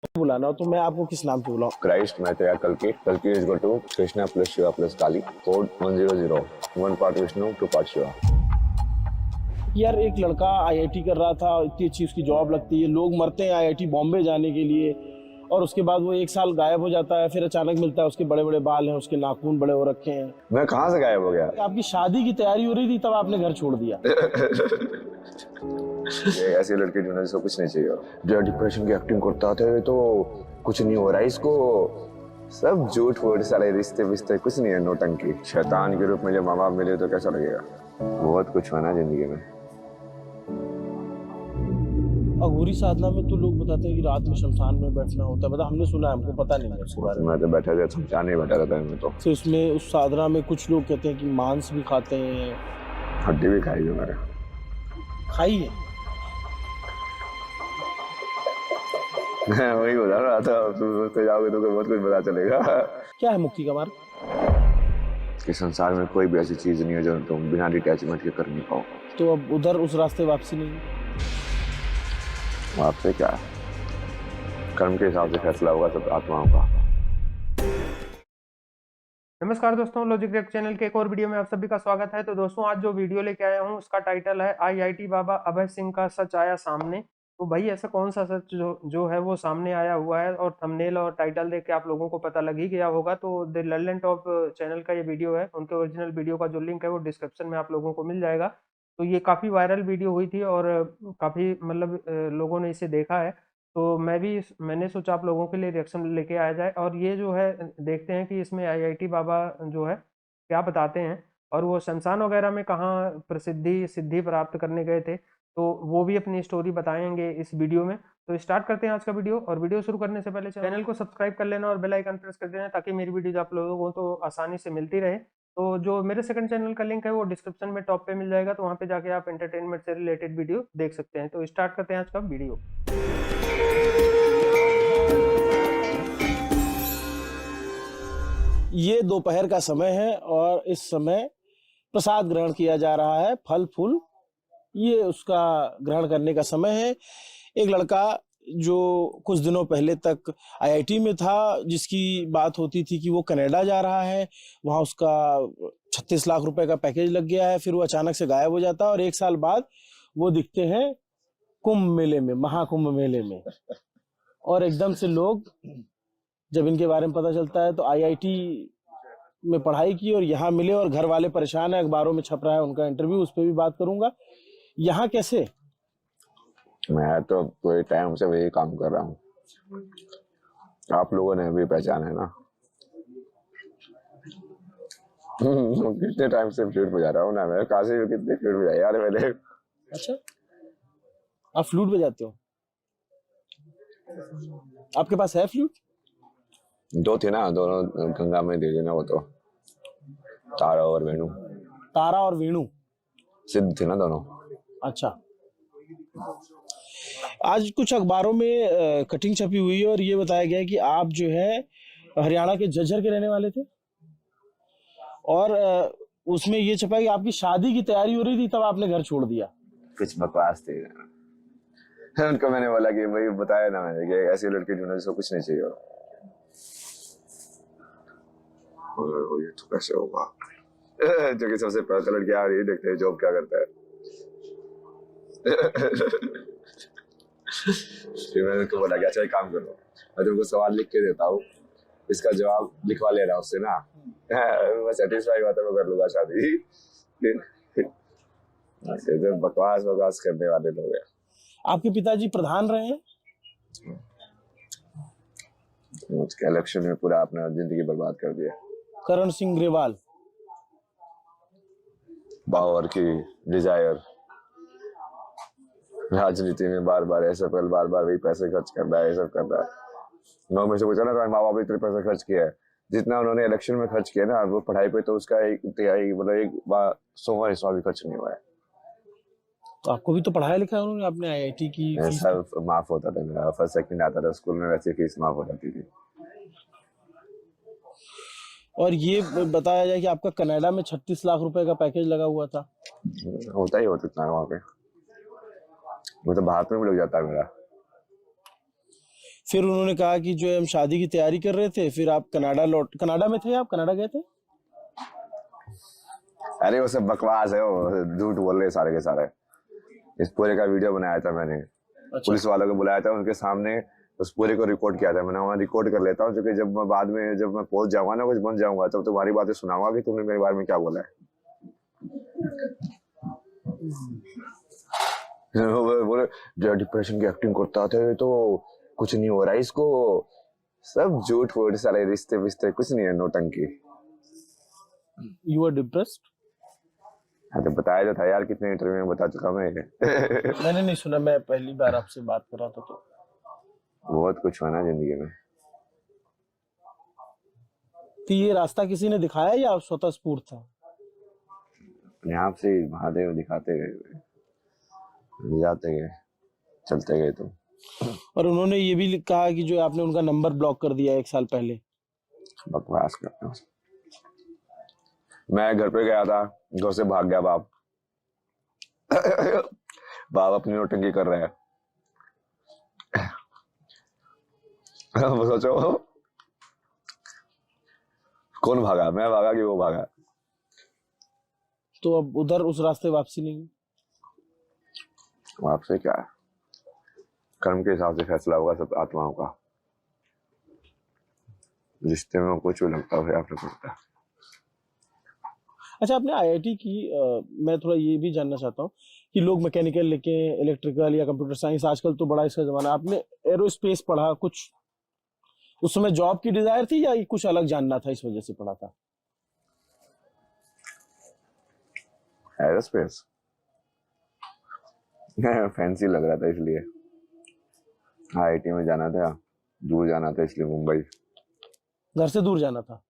बुलाना हो तो मैं आपको किस नाम से बुलाऊं? क्राइस्ट मैत्रेय कल्कि is equal to Krishna plus Shiva plus Kali code 100 1 part Vishnu 2 part Shiva. यार एक लड़का आईआईटी कर रहा था, इतनी अच्छी उसकी जॉब लगती है, लोग मरते हैं आईआईटी बॉम्बे जाने के लिए, और उसके बाद वो एक साल गायब हो जाता है, फिर अचानक मिलता है उसके बड़े बड़े बाल हैं, उसके नाखून बड़े हो रखे हैं। मैं कहाँ से गायब हो गया? आपकी शादी की तैयारी हो रही थी तब आपने घर छोड़ दिया। ऐसी लड़की ढूंढने से कुछ नहीं चाहिए। जो डिप्रेशन की एक्टिंग करता था तो कुछ नहीं हो रहा है इसको, सब झूठ फूट सारे रिश्ते विश्ते कुछ नहीं है, नोटंकी। शैतान के रूप में जब माँ बाप मिले तो कैसा लगेगा? बहुत कुछ हुआ ना जिंदगी में। अघोरी साधना में तो लोग बताते हैं कि रात में शमशान में बैठना होता है, मतलब हमने सुना है, हमको पता नहीं है उसके बारे में। मैं तो बैठा था शमशान नहीं बैठा रहता मैं तो उसमें उस साधना में कुछ लोग कहते हैं कि मांस भी खाते हैं। हड्डी भी खाई जो मैंने खाई है? मैं वही बता रहा था, तो जाओगे तो बहुत कुछ पता चलेगा। क्या है मुक्ति का मार्ग? कि संसार में कोई भी ऐसी चीज नहीं है जो तुम बिना डिटैचमेंट के कर नहीं पाओ। तो अब उधर उस रास्ते वापसी नहीं है? आपसे क्या, कर्म के हिसाब से फैसला होगा सब आत्माओं का। नमस्कार दोस्तों, लॉजिक रेक चैनल के एक और वीडियो में आप सभी का स्वागत है। तो दोस्तों आज जो वीडियो लेके आया हूँ उसका टाइटल है आईआईटी बाबा अभय सिंह का सच आया सामने। तो भाई ऐसा कौन सा सच जो है वो सामने आया हुआ है, और थंबनेल और टाइटल देख के आप लोगों को पता लग ही गया होगा। तो द लल्लन टॉप चैनल का ये वीडियो है, उनके ओरिजिनल वीडियो का जो लिंक है वो डिस्क्रिप्शन में आप लोगों को मिल जाएगा। तो ये काफ़ी वायरल वीडियो हुई थी और काफ़ी मतलब लोगों ने इसे देखा है। तो मैंने सोचा आप लोगों के लिए रिएक्शन लेके आया जाए, और ये जो है देखते हैं कि इसमें आईआईटी बाबा जो है क्या बताते हैं, और वो शमशान वगैरह में कहाँ प्रसिद्धि सिद्धि प्राप्त करने गए थे, तो वो भी अपनी स्टोरी बताएंगे इस वीडियो में। तो स्टार्ट करते हैं आज का वीडियो, और वीडियो शुरू करने से पहले चैनल को सब्सक्राइब कर लेना और बेल आइकन प्रेस कर देना ताकि मेरी वीडियो आप लोगों को तो आसानी से मिलती रहे। तो जो मेरे सेकंड चैनल का लिंक है वो डिस्क्रिप्शन में टॉप पे मिल जाएगा, तो वहाँ पे जाके आप एंटरटेनमेंट से रिलेटेड वीडियो देख सकते हैं। तो स्टार्ट करते हैं आज का वीडियो। ये दोपहर का समय है और इस समय प्रसाद ग्रहण किया जा रहा है, फल फूल, ये उसका ग्रहण करने का समय है। एक लड़का जो कुछ दिनों पहले तक आईआईटी में था, जिसकी बात होती थी कि वो कनाडा जा रहा है, वहाँ उसका 36 लाख रुपए का पैकेज लग गया है, फिर वो अचानक से गायब हो जाता है और एक साल बाद वो दिखते हैं कुंभ मेले में, महाकुंभ मेले में। और एकदम से लोग, जब इनके बारे में पता चलता है तो आईआईटी में पढ़ाई की और यहाँ मिले और घर वाले परेशान है, अखबारों में छप रहा है उनका इंटरव्यू, उस पर भी बात करूंगा। यहाँ कैसे? मैं तो पूरे टाइम से वही काम कर रहा हूँ, आप लोगों ने भी पहचाना है ना। कितने टाइम से फ्लूट बजा रहा हूँ ना मैं, काशी में कितने फ्लूट बजाए यार मैंने। अच्छा, आप फ्लूट बजाते हो? आपके पास है फ्लूट? दो थे ना, दोनों गंगा में दे देना, वो तो तारा और वेणु। तारा और वीणु सिद्ध थे ना दोनों। अच्छा, आज कुछ अखबारों में कटिंग छपी हुई है और ये बताया गया है कि आप जो है हरियाणा के झज्जर के रहने वाले थे, और उसमें ये छपा है कि आपकी शादी की तैयारी हो रही थी तब आपने घर छोड़ दिया। कुछ बकवास थे। उनको मैंने बोला कि भाई बताया ना मैंने कि ऐसी लड़की ढूंढने से कुछ नहीं चाहिए। और ये तो कैसे होगा? जो कि सबसे पहले लड़की आ रही है, देखते हैं जॉब क्या करता है। फिर मैंने उनको बोला कि अच्छा एक काम करो, मैं तुमको सवाल लिख के देता हूँ, इसका जवाब लिखवा लेना उससे ना। मैं सेटिस्फाई हुआ तो मैं कर लूंगा शादी। तो बकवास बकवास करने वाले लोग हैं। आपके पिताजी प्रधान रहे हैं? उसके इलेक्शन में पूरा अपना जिंदगी बर्बाद कर दिया। करण सिंह ग्रेवाल। पावर की डिजायर, राजनीति में बार बार ऐसा पहले बार बार वही पैसे खर्च करना है, ये सब करना है। मैं मुझे पूछा ना तो माँ बाप ने इतने पैसे खर्च किया है, जितना उन्होंने इलेक्शन में खर्च किया ना वो पढ़ाई पे, तो उसका एक तिहाई मतलब एक 100वां हिस्सा भी खर्च नहीं हुआ है। तो आपको भी तो पढ़ाया लिखा उन्होंने, आपने आईआईटी की फीस सब माफ होता था मेरा, फर्स्ट सेकंड आता था स्कूल में, वैसे फीस माफ हो जाती थी। और ये बताया जाए कि आपका कनाडा में 36 लाख रुपए का पैकेज लगा हुआ था। होता ही होता इतना वहाँ पे, मतलब भारत में भी लग जाता है मेरा। फिर उन्होंने कहा कि जो है हम शादी की तैयारी कर रहे थे, फिर आप कनाडा में थे, आप कनाडा गए थे? अरे वो सब बकवास है, वो झूठ बोल रहे सारे के सारे। इस पूरे का वीडियो बनाया था मैंने, पुलिस वालों को बुलाया था, उनके सामने उस पूरे को रिकॉर्ड किया था मैंने। वहाँ रिकॉर्ड कर लेता हूँ, क्योंकि जब मैं बाद में जब मैं पहुंच जाऊंगा ना, कुछ बन जाऊंगा, तब तुम्हारी बातें सुनाऊंगा कि तुमने मेरे बारे में क्या बोला है। वो बोले जो डिप्रेशन की एक्टिंग करता था तो कुछ नहीं हो रहा है इसको, सब झूठ फूट सारे रिश्ते विश्ते कुछ नहीं है, नौटंकी। You are depressed? हाँ तो बताया तो था यार, कितने इंटरव्यू में बता चुका मैं। मैंने नहीं सुना, मैं पहली बार आपसे बात कर रहा था। तो बहुत कुछ हुआ ना जिंदगी में। तो ये रास्ता किसी ने दिखाया या आप स्वतः स्फूर्त था? अपने आप से महादेव दिखाते गए, जाते गए, चलते गए। तो और उन्होंने ये भी कहा कि जो आपने उनका नंबर ब्लॉक कर दिया 1 साल पहले। बकवास करते हो। मैं घर पे गया था, घर से भाग गया बाप। बाप अपनी नौटंकी कर रहे हैं। वो सोचो कौन भागा, मैं भागा कि वो भागा? तो अब उधर उस रास्ते वापसी नहीं? आपसे क्या है, कर्म के हिसाब से फैसला होगा सब आत्माओं का। रिश्ते में कुछ भी लगता है आपने पड़ता है। अच्छा, आपने आईआईटी की, मैं थोड़ा ये भी जानना चाहता हूँ कि लोग मैकेनिकल लेके इलेक्ट्रिकल या कंप्यूटर साइंस, आजकल तो बड़ा इसका जमाना, आपने एरोस्पेस पढ़ा, कुछ उस समय जॉब की डिजायर थी या कुछ अलग जानना था इस वजह से पढ़ा था? एरोस्पेस फैंसी लग रहा था इसलिए। आईआईटी में जाना था, दूर जाना था, इसलिए मुंबई। घर से दूर जाना था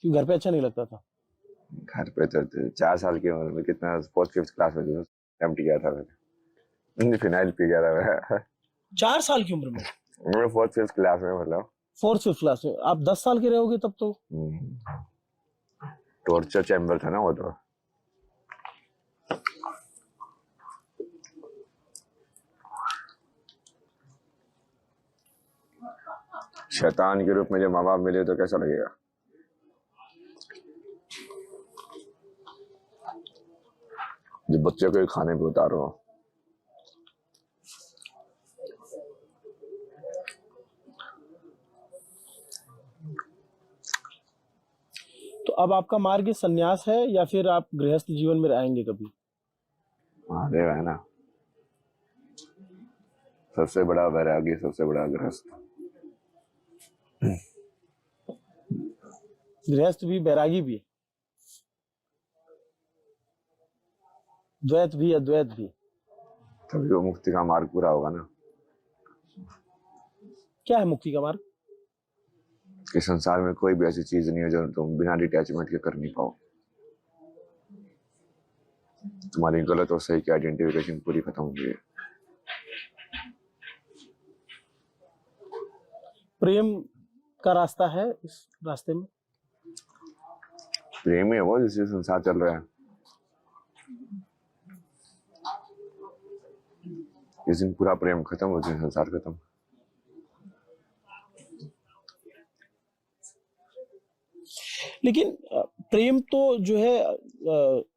क्योंकि घर पे अच्छा नहीं लगता था? घर पे तो 4 साल की उम्र में, कितना 4th-5th क्लास में एम्प्टी किया था मैंने, फिनाइल पी गया था मैं। 4 साल की उम्र में? मैं 4th-5th क्लास में, मतलब 4th-5th क्लास में? आप 10 साल के रहोगे तब तो। टॉर्चर चैम्बर था ना वो तो। शैतान के रूप में जब माँ बाप मिले तो कैसा लगेगा? जब बच्चे को खाने पे उतारो। तो अब आपका मार्ग संन्यास है या फिर आप गृहस्थ जीवन में रहेंगे कभी? महादेव है ना, सबसे बड़ा वैरागी, सबसे बड़ा गृहस्थ। गृहस्थ भी, बैरागी भी, द्वैत भी, अद्वैत भी। तभी वो मुक्ति का मार्ग पूरा होगा ना। क्या है मुक्ति का मार्ग? कि संसार में कोई भी ऐसी चीज नहीं है जो तुम बिना डिटैचमेंट के कर नहीं पाओ। तुम्हारी गलत और सही की आइडेंटिफिकेशन पूरी खत्म हो गई है। प्रेम का रास्ता है इस रास्ते में? प्रेम ही है वो जिससे संसार चल रहा है। जिस दिन पूरा प्रेम खत्म हो जाए, संसार खत्म। लेकिन प्रेम तो जो है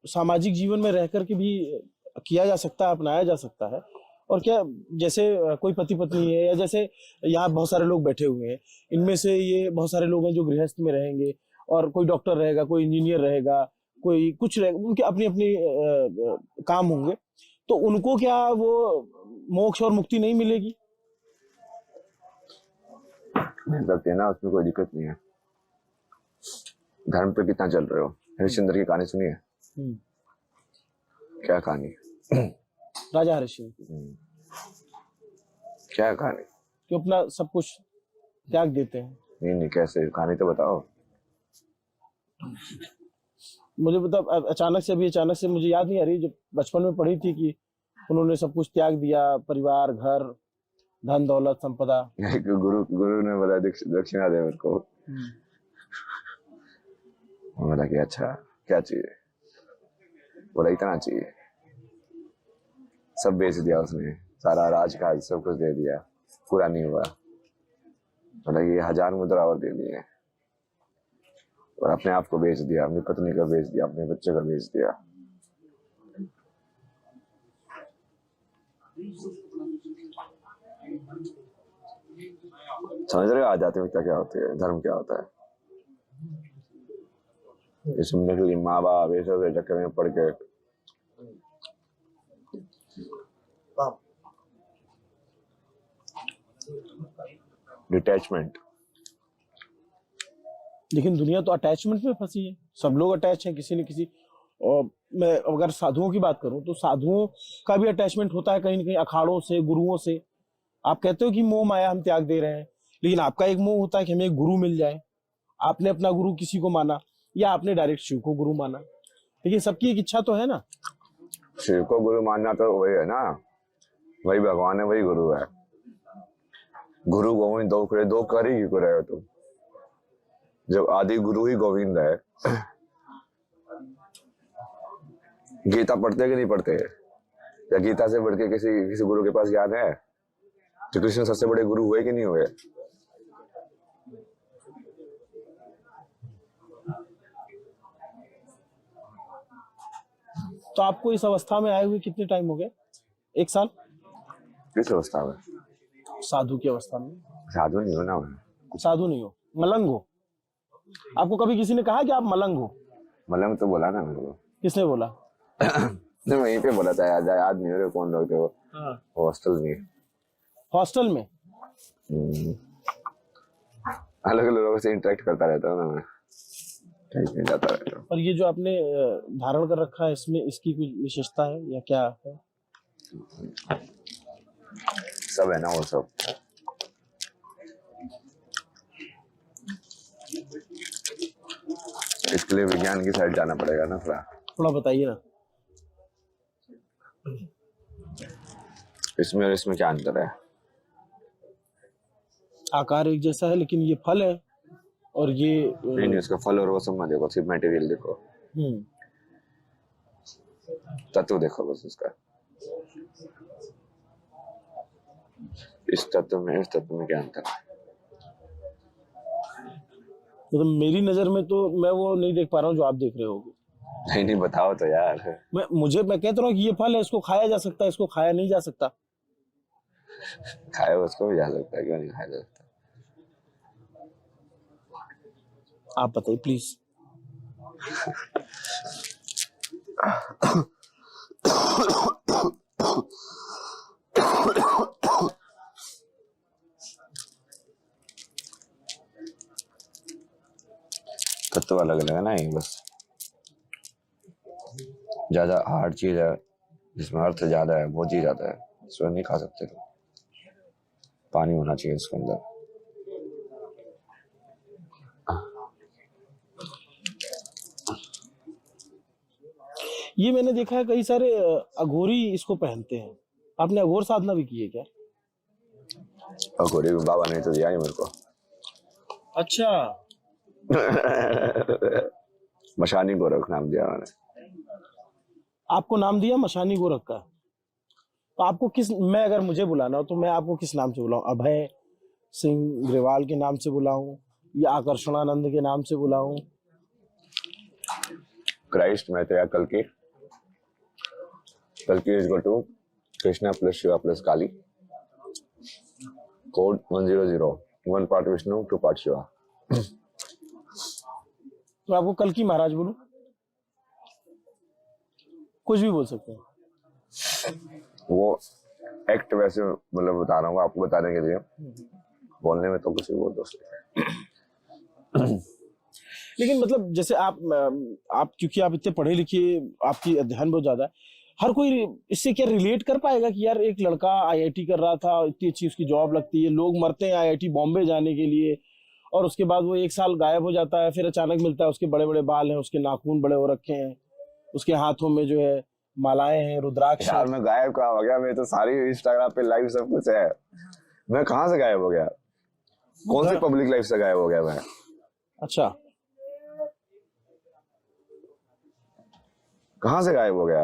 सामाजिक जीवन में रहकर के भी किया जा सकता है, अपनाया जा सकता है। और क्या, जैसे कोई पति पत्नी है, या जैसे यहाँ बहुत सारे लोग बैठे हुए हैं, इनमें से ये बहुत सारे लोग हैं जो गृहस्थ में रहेंगे, और कोई डॉक्टर रहेगा, कोई इंजीनियर रहेगा, कोई कुछ रहेगा, उनके अपनी अपनी काम होंगे। तो उनको क्या वो मोक्ष और मुक्ति नहीं मिलेगी? मिल सकती है ना, उसमें कोई दिक्कत नहीं है। धर्म पे कितना चल रहे हो? हरिश्चंद्र की कहानी सुनी है? क्या कहानी? राजा हरिश्चंद्र। क्या कहानी? कि अपना सब कुछ त्याग देते हैं। नहीं, कैसे? कहानी तो बताओ। मुझे बता, अचानक से मुझे याद नहीं आ रही। जब बचपन में पढ़ी थी कि उन्होंने सब कुछ त्याग दिया, परिवार, घर, धन दौलत, संपदा। गुरु ने बोला दक्षिणा दे मेरे को। बोला कि अच्छा क्या चाहिए? बोला इतना चाहिए। सब बेच दिया उसने, सारा राजकाज सब कुछ दे दिया, पूरा नहीं हुआ। मतलब ये 1000 मुद्रा और दे दिए और अपने आप को बेच दिया, अपनी पत्नी का बेच दिया, अपने बच्चे का बेच दिया। समझ रहे हो आध्यात्मिकता क्या होती है, धर्म क्या होता है? ये सुनने के लिए माँ बाप ये सब के चक्कर में पड़ के डिटैचमेंट। लेकिन दुनिया तो अटैचमेंट में फंसी है, सब लोग अटैच हैं किसी न किसी। और मैं अगर साधुओं की बात करूं तो साधुओं का भी अटैचमेंट होता है कहीं ना कहीं अखाड़ों से, गुरुओं से। आप कहते हो कि मोह माया हम त्याग दे रहे हैं, लेकिन आपका एक मोह होता है कि हमें एक गुरु मिल जाए। आपने अपना गुरु किसी को माना या आपने डायरेक्ट शिव को गुरु माना, लेकिन सबकी एक इच्छा तो है ना। शिव को गुरु मानना तो वही है ना, वही भगवान है, वही गुरु है। गुरु गोविंद दो कर ही क्यों रहे हो तुम, जब आदि गुरु ही गोविंद है। गीता पढ़ते कि नहीं पढ़ते? या गीता से बढ़ के किसी गुरु के पास ज्ञान है? तो कृष्ण सबसे बड़े गुरु हुए कि नहीं हुए? तो आपको इस अवस्था में आए हुए कितने टाइम हो गए? 1 साल? किस अवस्था में? साधु की अवस्था में। साधु नहीं हो ना मैं। साधु नहीं हो, मलंग हो। आपको कभी किसी ने कहा कि आप मलंग हो? मलंग तो बोला ना मेरे को। किसने बोला? नहीं, वहीं पे बोला था, याद नहीं हो रहे कौन लोग थे वो। हॉस्टल में। हॉस्टल में? अलग अलग लोगों से इंटरेक्ट करता रहता हूँ ना मैं, कहीं पे जाता रहता हूँ। और ये जो आपने धारण कर रखा है, इसमें इसकी कुछ विशेषता है या क्या है? सब है ना वो सब। इसके लिए विज्ञान की साइड जाना पड़ेगा ना थोड़ा बताइए ना। इसमें और इसमें क्या अंतर है? आकार एक जैसा है, लेकिन ये फल है और ये नहीं, इसका फल और वो सब मत देखो, सिर्फ मटेरियल देखो, तत्व देखो बस उसका। इस तत्व में क्या अंतर है? मतलब मेरी नजर में तो मैं वो नहीं देख पा रहा हूँ जो आप देख रहे होगे। नहीं बताओ तो यार। मैं कहता हूँ कि ये फल है, इसको खाया जा सकता है, इसको खाया नहीं जा सकता। खाया उसको भी जा सकता है, क्यों नहीं खाया जा सकता? आप बताइए प्लीज। तत्व अलग अलग है ना, ये बस ज्यादा हार्ड चीज है जिसमें अर्थ ज्यादा है, वो चीज ज्यादा है, इसको नहीं खा सकते। पानी होना चाहिए इसके अंदर। ये मैंने देखा है कई सारे अघोरी इसको पहनते हैं। आपने अघोर साधना भी की है क्या? अघोरी बाबा ने तो दिया ही मेरे को। अच्छा। मशानी गोरख नाम दिया मैंने। आपको नाम दिया मशानी गोरख का? तो आपको मैं अगर मुझे बुलाना हो तो मैं आपको किस नाम से बुलाऊं? अभय सिंह ग्रेवाल के नाम से बुलाऊं या आकर्षणानंद के नाम से बुलाऊं? क्राइस्ट मैत्रेय कल्कि is equal to Krishna plus Shiva plus Kali. Code 100, 1 part Vishnu 2 part Shiva. तो आपको कल्कि महाराज बोलूं? कुछ भी बोल सकते हैं। वो एक्ट वैसे मतलब बता रहा हूँ आपको बताने के लिए, बोलने में तो कुछ भी बोल दो। लेकिन मतलब जैसे आप क्योंकि आप इतने पढ़े लिखे, आपकी अध्ययन बहुत ज्यादा है, हर कोई इससे क्या रिलेट कर पाएगा कि यार एक लड़का आईआईटी कर रहा था, इतनी अच्छी उसकी जॉब लगती है, लोग मरते हैं आईआईटी बॉम्बे जाने के लिए, और उसके बाद वो 1 साल गायब हो जाता है, फिर अचानक मिलता है उसके बड़े बड़े बाल हैं, उसके नाखून बड़े हो रखे हैं, उसके हाथों में जो है मालाएं हैं, रुद्राक्ष। यार मैं गायब कहाँ हो गया? मैं तो सारी इंस्टाग्राम पे लाइव सब कुछ है। मैं कहाँ से गायब हो गया? कौन सी पब्लिक लाइफ से गायब हो गया मैं? अच्छा, कहाँ से गायब हो गया?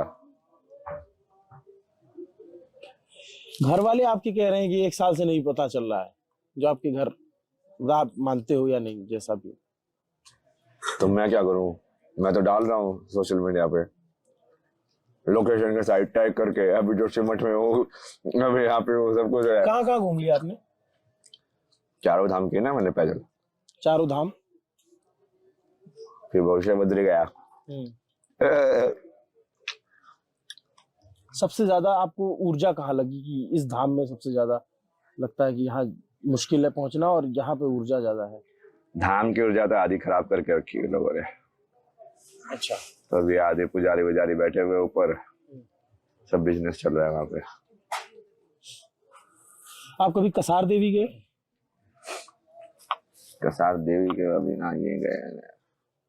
घर वाले आपके कह रहे हैं कि 1 साल से नहीं पता चल रहा है, जो आपके घर आप मानते हो या नहीं, जैसा भी। तो मैं क्या करूं, मैं तो डाल रहा हूँ सोशल मीडिया पे लोकेशन के साइड टैग करके, अभी जो सिमट में हो, अभी यहाँ पे हो, सब कुछ है। कहाँ कहाँ घूम लिया आपने? चारों धाम की ना मैंने पैदल, चारों धाम। फिर भविष्य बदल गया। सबसे ज्यादा आपको ऊर्जा कहाँ लगी कि इस धाम में सबसे ज्यादा लगता है कि यहाँ मुश्किल है पहुंचना और यहाँ पे ऊर्जा ज्यादा है? धाम की ऊर्जा तो आधी खराब करके रखी है लोगों ने। अच्छा। तो अभी आधे पुजारी वुजारी बैठे हुए ऊपर, सब बिजनेस चल रहा है वहां पे। आप कभी कसार देवी गए? कसार देवी के अभी ना ये गए,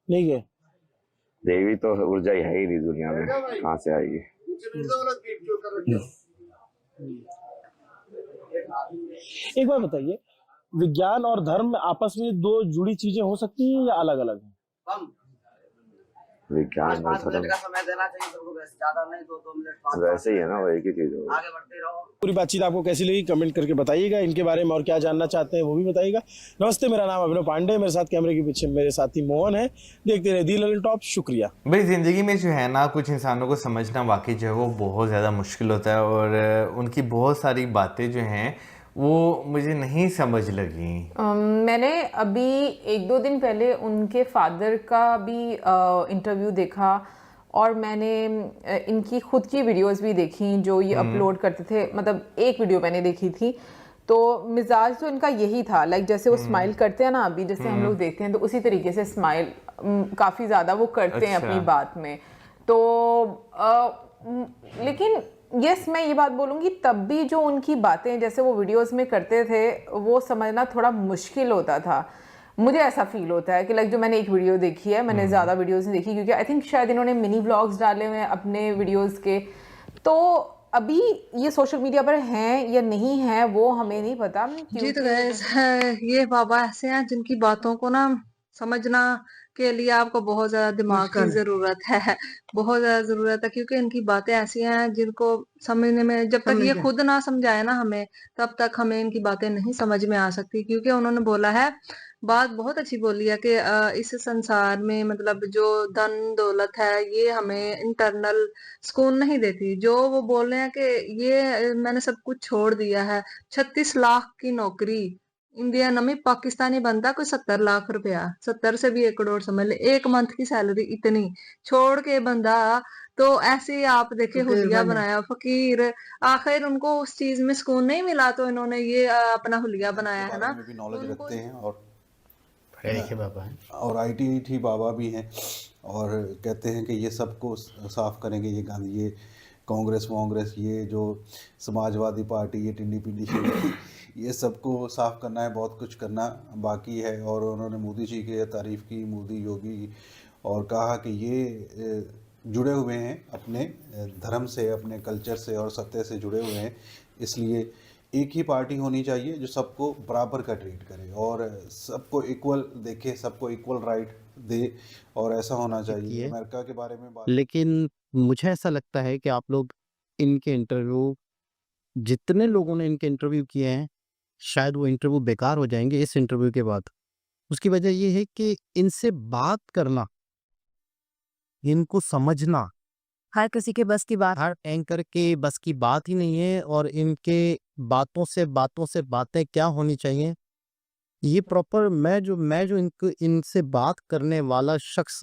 नहीं गए? देवी तो ऊर्जा ही है ही नहीं दुनिया में, कहाँ से आएगी। एक बार बताइए, विज्ञान और धर्म आपस में दो जुड़ी चीजें हो सकती हैं या अलग अलग हैं? विज्ञान और धर्म वैसे ही है ना, वो एक ही चीज है। पूरी बातचीत आपको कैसी लगी कमेंट करके बताइएगा। इनके बारे में और क्या जानना चाहते हैं वो भी बताइएगा। नमस्ते, मेरा नाम अभिनव पांडे, मेरे साथ कैमरे के पीछे मेरे साथी मोहन है। देखते रहे दी ललित टॉप। शुक्रिया। भाई ज़िंदगी में जो है ना, कुछ इंसानों को समझना वाकई जो है वो बहुत ज़्यादा मुश्किल होता है, और उनकी बहुत सारी बातें जो हैं वो मुझे नहीं समझ लगी। मैंने अभी 1-2 दिन पहले उनके फादर का भी इंटरव्यू देखा, और मैंने इनकी खुद की वीडियोस भी देखी जो ये अपलोड करते थे। मतलब एक वीडियो मैंने देखी थी, तो मिजाज तो इनका यही था, लाइक जैसे वो स्माइल करते हैं ना अभी, जैसे हम लोग देखते हैं, तो उसी तरीके से स्माइल काफ़ी ज़्यादा वो करते हैं अपनी बात में। तो लेकिन यस, मैं ये बात बोलूँगी, तब भी जो उनकी बातें जैसे वो वीडियोस में करते थे वो समझना थोड़ा मुश्किल होता था। मुझे ऐसा फील होता है कि लाइक जो मैंने एक वीडियो देखी है, मैंने ज़्यादा वीडियोस नहीं देखी क्योंकि आई थिंक शायद इन्होंने मिनी व्लॉग्स डाले हुए हैं अपने वीडियोस के, तो अभी ये सोशल मीडिया पर हैं या नहीं हैं वो हमें नहीं पता। जी तो गाइस, ये बाबा ऐसे हैं जिनकी बातों को ना समझना के लिए आपको बहुत ज्यादा दिमाग की जरूरत है, बहुत ज्यादा जरूरत है, क्योंकि इनकी बातें ऐसी हैं जिनको समझने में, जब तक ये खुद ना समझाए ना हमें, तब तक हमें इनकी बातें नहीं समझ में आ सकती। क्योंकि उन्होंने बोला है, बात बहुत अच्छी बोली है कि इस संसार में मतलब जो धन दौलत है ये हमें इंटरनल सुकून नहीं देती। जो वो बोल रहे हैं कि ये मैंने सब कुछ छोड़ दिया है, 36 लाख की नौकरी इंडिया में, पाकिस्तानी बनता कोई 70 लाख रुपया, 70 से भी 1 करोड़ समझ ले, 1 मंथ की सैलरी इतनी छोड़ के बंदा, तो ऐसे ही आप देखे हुलिया बनाया फकीर, आखिर उनको उस चीज में सुकून नहीं मिला तो इन्होंने ये अपना हुलिया बनाया है ना। भी नॉलेज रखते हैं और बाबा हैं और आईटी बाबा भी हैं, और कहते हैं कि ये सबको साफ करेंगे, ये गांधी, ये कांग्रेस ये जो समाजवादी पार्टी, ये टिंडी पिंडी ये सबको साफ करना है, बहुत कुछ करना बाकी है। और उन्होंने मोदी जी की तारीफ़ की, मोदी योगी, और कहा कि ये जुड़े हुए हैं अपने धर्म से, अपने कल्चर से और सत्य से जुड़े हुए हैं, इसलिए एक ही पार्टी होनी चाहिए जो सबको बराबर का ट्रीट करे और सबको इक्वल देखे, सबको इक्वल राइट दे, और ऐसा होना चाहिए। अमेरिका के बारे में बात, लेकिन मुझे ऐसा लगता है कि आप लोग इनके इंटरव्यू, जितने लोगों ने इनके इंटरव्यू किए हैं, शायद वो इंटरव्यू बेकार हो जाएंगे इस इंटरव्यू के बाद। उसकी वजह ये है कि इनसे बात करना, इनको समझना हर किसी के बस की बात, हर एंकर के बस की बात ही नहीं है। और इनके बातों से बातें क्या होनी चाहिए, ये प्रॉपर मैं जो इनको इनसे बात करने वाला शख्स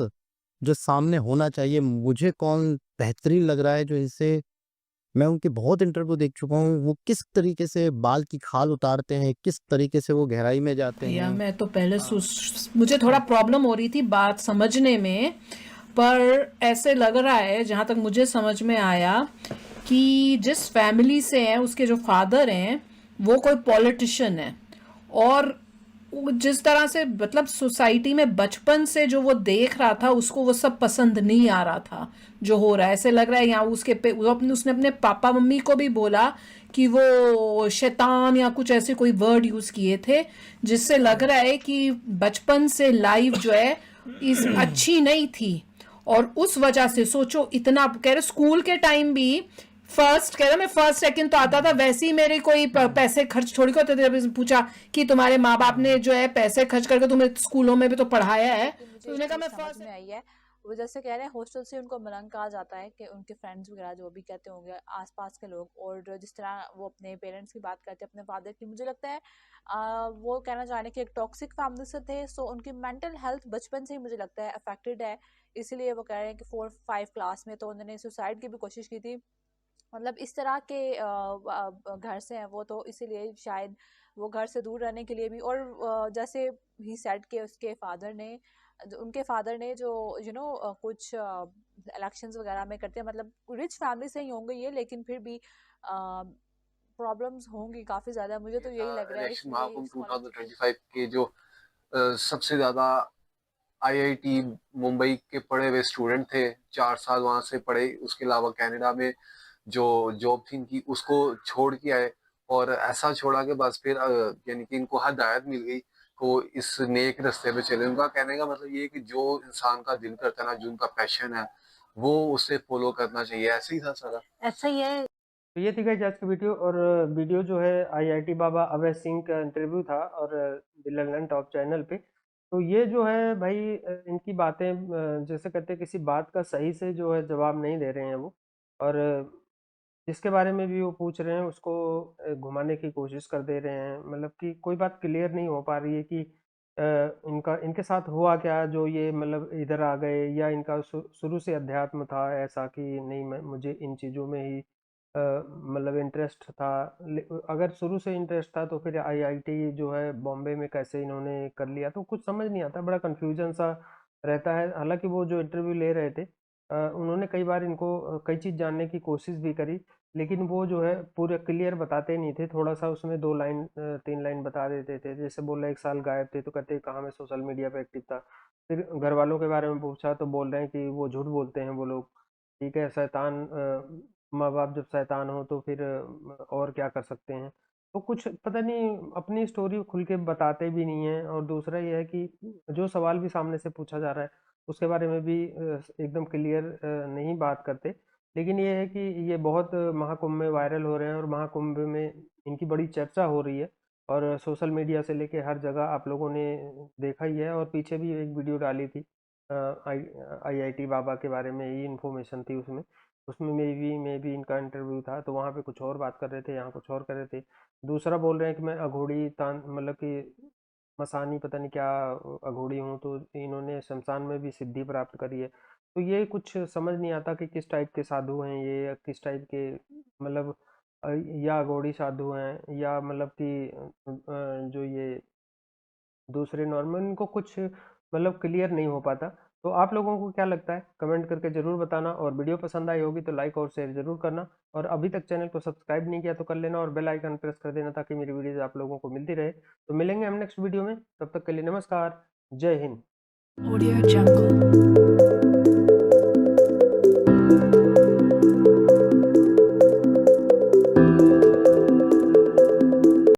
जो सामने होना चाहिए, मुझे कौन बेहतरीन लग रहा है जो इनसे, मैं उनके बहुत इंटरव्यू देख चुका हूँ, वो किस तरीके से बाल की खाल उतारते हैं, किस तरीके से वो गहराई में जाते हैं। मैं तो पहले मुझे थोड़ा प्रॉब्लम हो रही थी बात समझने में, पर ऐसे लग रहा है जहाँ तक मुझे समझ में आया कि जिस फैमिली से हैं, उसके जो फादर हैं वो कोई पॉलिटिशियन है, और जिस तरह से मतलब सोसाइटी में बचपन से जो वो देख रहा था उसको वो सब पसंद नहीं आ रहा था जो हो रहा है। ऐसे लग रहा है यहाँ उसने अपने पापा मम्मी को भी बोला कि वो शैतान या कुछ ऐसे कोई वर्ड यूज़ किए थे, जिससे लग रहा है कि बचपन से लाइफ जो है इस अच्छी नहीं थी। और उस वजह से सोचो, इतना कह रहे स्कूल के टाइम भी फर्स्ट कह रहा मैं फर्स्ट सेकंड तो आता था, वैसे ही मेरे कोई पैसे खर्च थोड़ी करते थे। जब पूछा कि तुम्हारे माँ बाप ने जो है पैसे खर्च करके तुम्हें स्कूलों में भी तो पढ़ाया है, कि मुझे तो एक उन्होंने कहा चीज़ मैं समझ फर्स्ट। में आई है, वो जैसे कह रहे हैं हॉस्टल से उनको मलंग कहा जाता है कि उनके फ्रेंड्स वगैरह जो भी कहते होंगे आसपास के लोग, और जिस तरह वो अपने पेरेंट्स की बात करते हैं अपने फादर की, मुझे लगता है वो कहना चाह रहे हैं कि एक टॉक्सिक फैमिली से थे, सो उनकी मेंटल हेल्थ बचपन से ही मुझे लगता है अफेक्टेड है। इसीलिए वो कह रहे हैं कि 4-5 क्लास में तो उन्होंने सुसाइड की भी कोशिश की थी। मतलब इस तरह के घर से हैं वो, तो इसीलिए शायद वो घर से दूर रहने के लिए भी, और जैसे ही सेड के उसके फादर ने उनके फादर ने जो कुछ इलेक्शंस वगैरह में करते हैं, मतलब रिच फैमिली से ही होंगे ये, लेकिन फिर भी प्रॉब्लम्स होंगी काफी ज्यादा, मुझे तो यही लग रहा है। इलेक्शन इसलिए महाकुंभ स्कॉलरशिप 2025 के जो सबसे ज्यादा आईआईटी मुंबई के पढ़े हुए स्टूडेंट थे, 4 साल वहां से पढ़े, उसके अलावा कनाडा में जो जॉब थी इनकी उसको छोड़ के आए, और ऐसा छोड़ा के बस फिर यानी कि इनको हिदायत मिल गई को इस नेक रास्ते पे चले। उनका कहने का मतलब ये है कि जो इंसान का दिल करता है ना, जो उनका पैशन है, वो उसे फॉलो करना चाहिए। ऐसे ही था सारा। ऐसा ही है। तो ये थी गाइस आज की वीडियो, और वीडियो जो है आईआईटी बाबा अभय सिंह का इंटरव्यू था, और द टॉप चैनल पे। तो ये जो है भाई इनकी बातें जैसे कहते हैं किसी बात का सही से जो है जवाब नहीं दे रहे हैं वो, और जिसके बारे में भी वो पूछ रहे हैं उसको घुमाने की कोशिश कर दे रहे हैं। मतलब कि कोई बात क्लियर नहीं हो पा रही है कि इनके साथ हुआ क्या जो ये मतलब इधर आ गए, या इनका शुरू से अध्यात्म था ऐसा कि नहीं मैं मुझे इन चीज़ों में ही मतलब इंटरेस्ट था। अगर शुरू से इंटरेस्ट था तो फिर आईआईटी जो है बॉम्बे में कैसे इन्होंने कर लिया, तो कुछ समझ नहीं आता, बड़ा कन्फ्यूजन सा रहता है। हालांकि वो जो इंटरव्यू ले रहे थे उन्होंने कई बार इनको कई चीज़ जानने की कोशिश भी करी, लेकिन वो जो है पूरे क्लियर बताते नहीं थे। थोड़ा सा उसमें 2 लाइन 3 लाइन बता देते थे, जैसे बोला 1 साल गायब थे तो कहते कहाँ मैं सोशल मीडिया पे एक्टिव था। फिर घर वालों के बारे में पूछा तो बोल रहे हैं कि वो झूठ बोलते हैं वो लोग। ठीक है, शैतान माँ बाप जब शैतान हो तो फिर और क्या कर सकते हैं। तो कुछ पता नहीं अपनी स्टोरी खुल के बताते भी नहीं हैं। और दूसरा ये है कि जो सवाल भी सामने से पूछा जा रहा है उसके बारे में भी एकदम क्लियर नहीं बात करते। लेकिन ये है कि ये बहुत महाकुंभ में वायरल हो रहे हैं, और महाकुंभ में इनकी बड़ी चर्चा हो रही है, और सोशल मीडिया से लेके हर जगह आप लोगों ने देखा ही है। और पीछे भी एक वीडियो डाली थी आईआईटी बाबा के बारे में, यही इन्फॉर्मेशन थी उसमें। उसमें में भी इनका इंटरव्यू था, तो वहाँ पे कुछ और बात कर रहे थे, यहाँ कुछ और कर रहे थे। दूसरा बोल रहे हैं कि मैं अघोड़ी तान मतलब कि मसानी पता नहीं क्या अघोड़ी हूँ, तो इन्होंने शमशान में भी सिद्धि प्राप्त करी है। तो ये कुछ समझ नहीं आता कि किस टाइप के साधु हैं ये, या किस टाइप के मतलब या अघोड़ी साधु हैं, या मतलब कि जो ये दूसरे नॉर्मल, इनको कुछ मतलब क्लियर नहीं हो पाता। तो आप लोगों को क्या लगता है कमेंट करके ज़रूर बताना, और वीडियो पसंद आई होगी तो लाइक और शेयर ज़रूर करना, और अभी तक चैनल को सब्सक्राइब नहीं किया तो कर लेना, और बेल आइकन प्रेस कर देना ताकि मेरी वीडियोज़ आप लोगों को मिलती रहे। तो मिलेंगे हम नेक्स्ट वीडियो में, तब तक के लिए नमस्कार, जय हिंद। Audio Jungle.